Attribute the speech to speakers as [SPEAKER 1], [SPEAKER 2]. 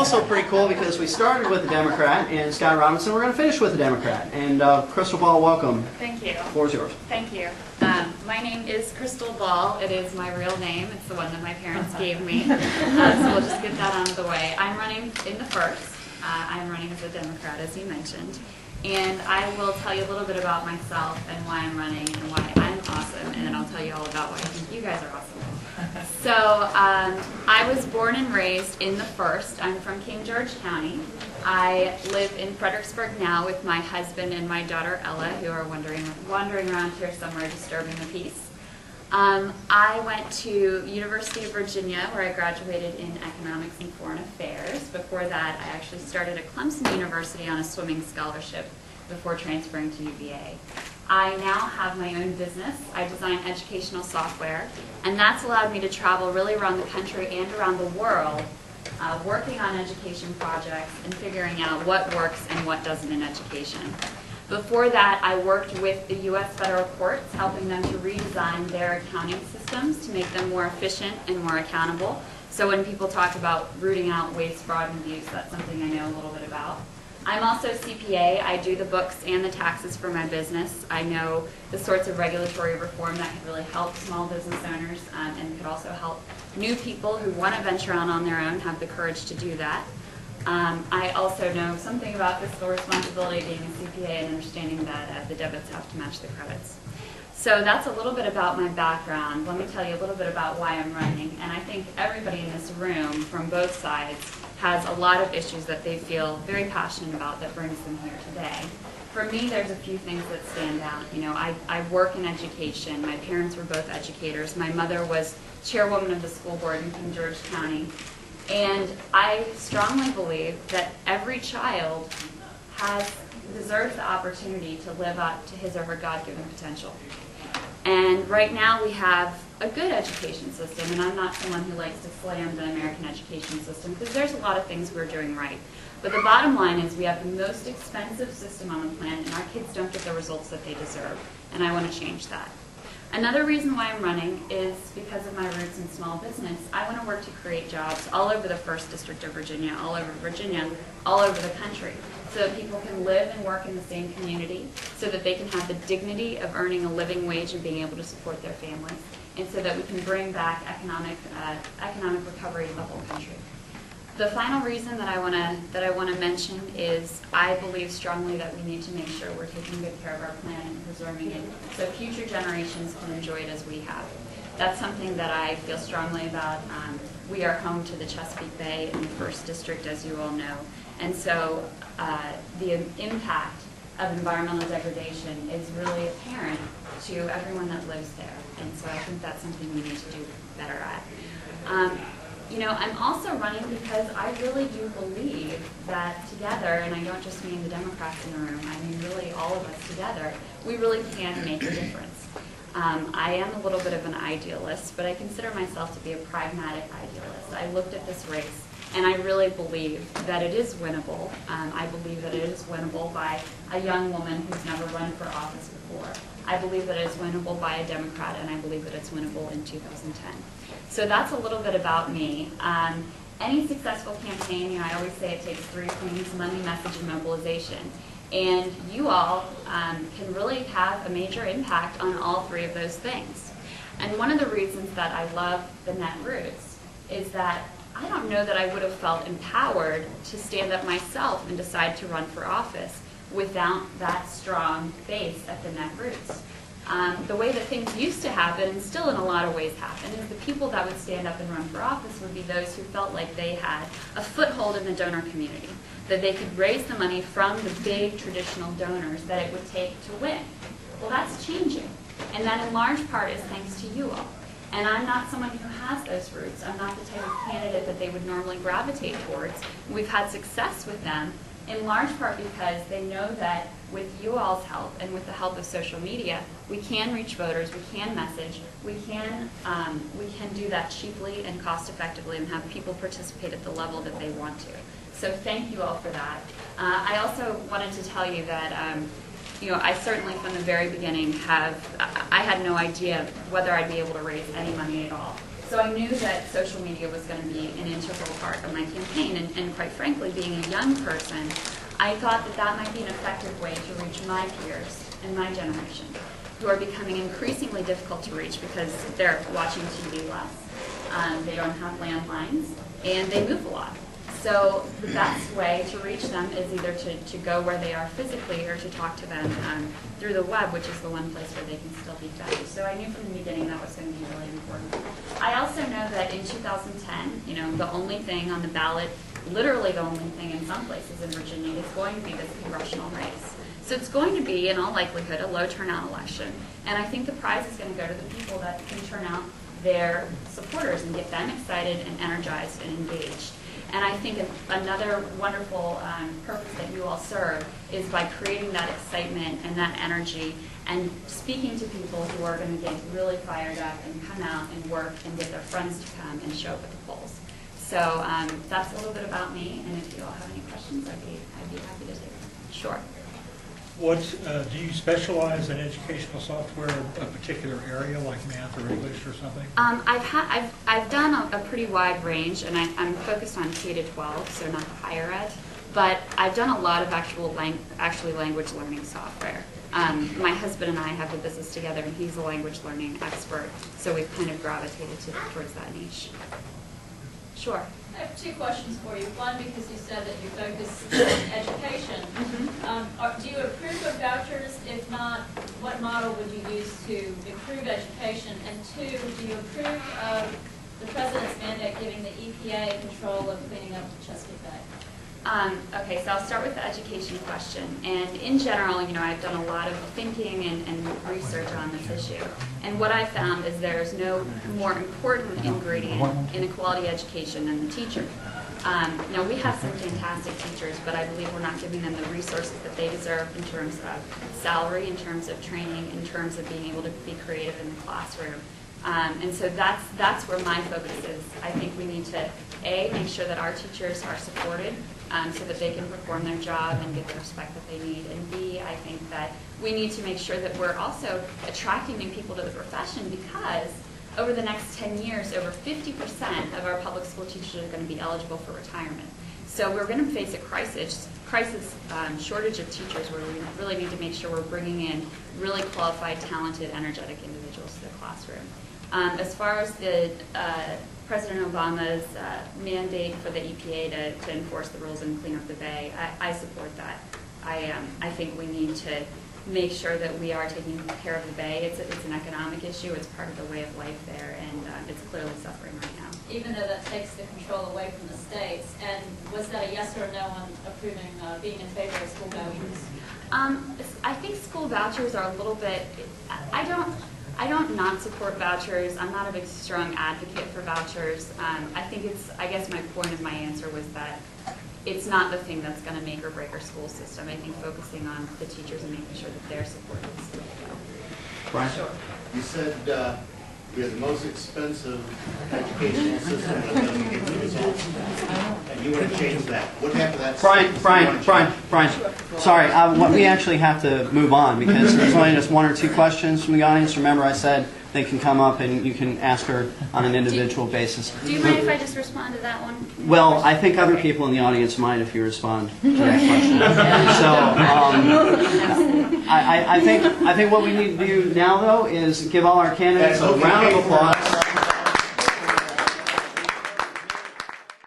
[SPEAKER 1] also pretty cool because we started with a Democrat and Scott Robinson. We're going to finish with a Democrat. And Krystal Ball, welcome.
[SPEAKER 2] Thank you.
[SPEAKER 1] The floor is yours.
[SPEAKER 2] Thank you. My name is Krystal Ball. It is my real name. It's the one that my parents gave me. So we'll just get that out of the way. I'm running in the first. I'm running as a Democrat, as you mentioned. And I will tell you a little bit about myself and why I'm running and why I'm awesome. And then I'll tell you all about why I think you guys are awesome. So I was born and raised in the first. I'm from King George County. I live in Fredericksburg now with my husband and my daughter Ella, who are wandering around here somewhere disturbing the peace. I went to University of Virginia, where I graduated in economics and foreign affairs. Before that, I actually started at Clemson University on a swimming scholarship before transferring to UVA. I now have my own business. I design educational software, and that's allowed me to travel really around the country and around the world, working on education projects and figuring out what works and what doesn't in education. Before that, I worked with the U.S. federal courts, helping them to redesign their accounting systems to make them more efficient and more accountable. So when people talk about rooting out waste, fraud, and abuse, that's something I know a little bit about. I'm also a CPA. I do the books and the taxes for my business. I know the sorts of regulatory reform that could really help small business owners and could also help new people who want to venture out on their own have the courage to do that. I also know something about fiscal responsibility, being a CPA, and understanding that the debits have to match the credits. So that's a little bit about my background. Let me tell you a little bit about why I'm running. And I think everybody in this room, from both sides, has a lot of issues that they feel very passionate about that brings them here today. For me, there's a few things that stand out. You know, I work in education. My parents were both educators. My mother was chairwoman of the school board in King George County. And I strongly believe that every child deserves the opportunity to live up to his or her God-given potential. And right now we have a good education system, and I'm not someone who likes to slam the American education system because there's a lot of things we're doing right. But the bottom line is we have the most expensive system on the planet, and our kids don't get the results that they deserve, and I want to change that. Another reason why I'm running is because of my roots in small business. I want to work to create jobs all over the 1st District of Virginia, all over the country, so that people can live and work in the same community, so that they can have the dignity of earning a living wage and being able to support their families, and so that we can bring back economic recovery in the whole country. The final reason that I want to mention is I believe strongly that we need to make sure we're taking good care of our planet and preserving it so future generations can enjoy it as we have. That's something that I feel strongly about. We are home to the Chesapeake Bay in the 1st District, as you all know, and so the impact of environmental degradation is really apparent to everyone that lives there, and so I think that's something we need to do better at. You know, I'm also running because I really do believe that together, and I don't just mean the Democrats in the room, I mean really all of us together, we really can make a difference. I am a little bit of an idealist, but I consider myself to be a pragmatic idealist. I looked at this race, and I really believe that it is winnable. I believe that it is winnable by a young woman who's never run for office before. I believe that it is winnable by a Democrat, and I believe that it's winnable in 2010. So that's a little bit about me. Any successful campaign, you know, I always say it takes 3 things: money, message, and mobilization. And you all can really have a major impact on all 3 of those things. And one of the reasons that I love the Netroots is that I don't know that I would have felt empowered to stand up myself and decide to run for office without that strong base at the Netroots. The way that things used to happen, and still in a lot of ways happen, is the people that would stand up and run for office would be those who felt like they had a foothold in the donor community, that they could raise the money from the big traditional donors that it would take to win. Well, that's changing, and that in large part is thanks to you all. And I'm not someone who has those roots. I'm not the type of candidate that they would normally gravitate towards. We've had success with them in large part because they know that with you all's help and with the help of social media, we can reach voters, we can message, we can do that cheaply and cost effectively and have people participate at the level that they want to. So thank you all for that. I also wanted to tell you that you know, I certainly from the very beginning I had no idea whether I'd be able to raise any money at all. So I knew that social media was going to be an integral part of my campaign, and quite frankly, being a young person, I thought that that might be an effective way to reach my peers and my generation, who are becoming increasingly difficult to reach because they're watching TV less, they don't have landlines, and they move a lot. So the best way to reach them is either to go where they are physically or to talk to them through the web, which is the one place where they can still be fed. So I knew from the beginning that was going to be really important. I also know that in 2010, the only thing on the ballot, literally the only thing in some places in Virginia, is going to be this congressional race. So it's going to be, in all likelihood, a low turnout election. And I think the prize is going to go to the people that can turn out their supporters and get them excited and energized and engaged. And I think another wonderful purpose that you all serve is by creating that excitement and that energy and speaking to people who are going to get really fired up and come out and work and get their friends to come and show up at the polls. So that's a little bit about me, and if you all have any questions, I'd be happy to take them. Sure.
[SPEAKER 3] What do you specialize in educational software, a particular area like math or English or something?
[SPEAKER 2] I've done a pretty wide range, and I'm focused on K to 12, so not the higher ed. But I've done a lot of actually language learning software. My husband and I have a business together, and he's a language learning expert, so we've kind of gravitated towards that niche. Sure.
[SPEAKER 4] I have two questions for you. One, because you said that you focus on education. Do you approve of vouchers? If not, what model would you use to improve education? And two, do you approve of the President's mandate giving the EPA control of cleaning up Chesapeake Bay?
[SPEAKER 2] Okay, so I'll start with the education question. And in general, I've done a lot of thinking and research on this issue. And what I found is there's no more important ingredient in a quality education than the teacher. Now, we have some fantastic teachers, but I believe we're not giving them the resources that they deserve in terms of salary, in terms of training, in terms of being able to be creative in the classroom. And so that's where my focus is. I think we need to, A, make sure that our teachers are supported so that they can perform their job and get the respect that they need. And B, I think that we need to make sure that we're also attracting new people to the profession, because over the next 10 years, over 50% of our public school teachers are going to be eligible for retirement. So we're going to face a crisis shortage of teachers, where we really need to make sure we're bringing in really qualified, talented, energetic individuals to the classroom. As far as the President Obama's mandate for the EPA to enforce the rules and clean up the bay, I support that. I think we need to make sure that we are taking care of the bay. It's an economic issue. It's part of the way of life there, and it's clearly suffering right now.
[SPEAKER 4] Even though that takes the control away from the states, and was that a yes or no on approving, being in favor of school vouchers?
[SPEAKER 2] I think school vouchers are a little bit, I don't not support vouchers. I'm not a big strong advocate for vouchers. I guess my point of my answer was that it's not the thing that's going to make or break our school system. I think focusing on the teachers and making sure that they're supported is the way to go.
[SPEAKER 1] Brian?
[SPEAKER 5] Sure. You said we have the most expensive educational system that doesn't get the results, and you want to change that. What happened to that?
[SPEAKER 1] Brian. Sorry, we actually have to move on because there's only just one or two questions from the audience. Remember, I said they can come up and you can ask her on an individual basis.
[SPEAKER 2] Do you mind if I just respond to that one?
[SPEAKER 1] Well, I think other people in the audience might if you respond to that question. So, I think what we need to do now, though, is give all our candidates a round of applause.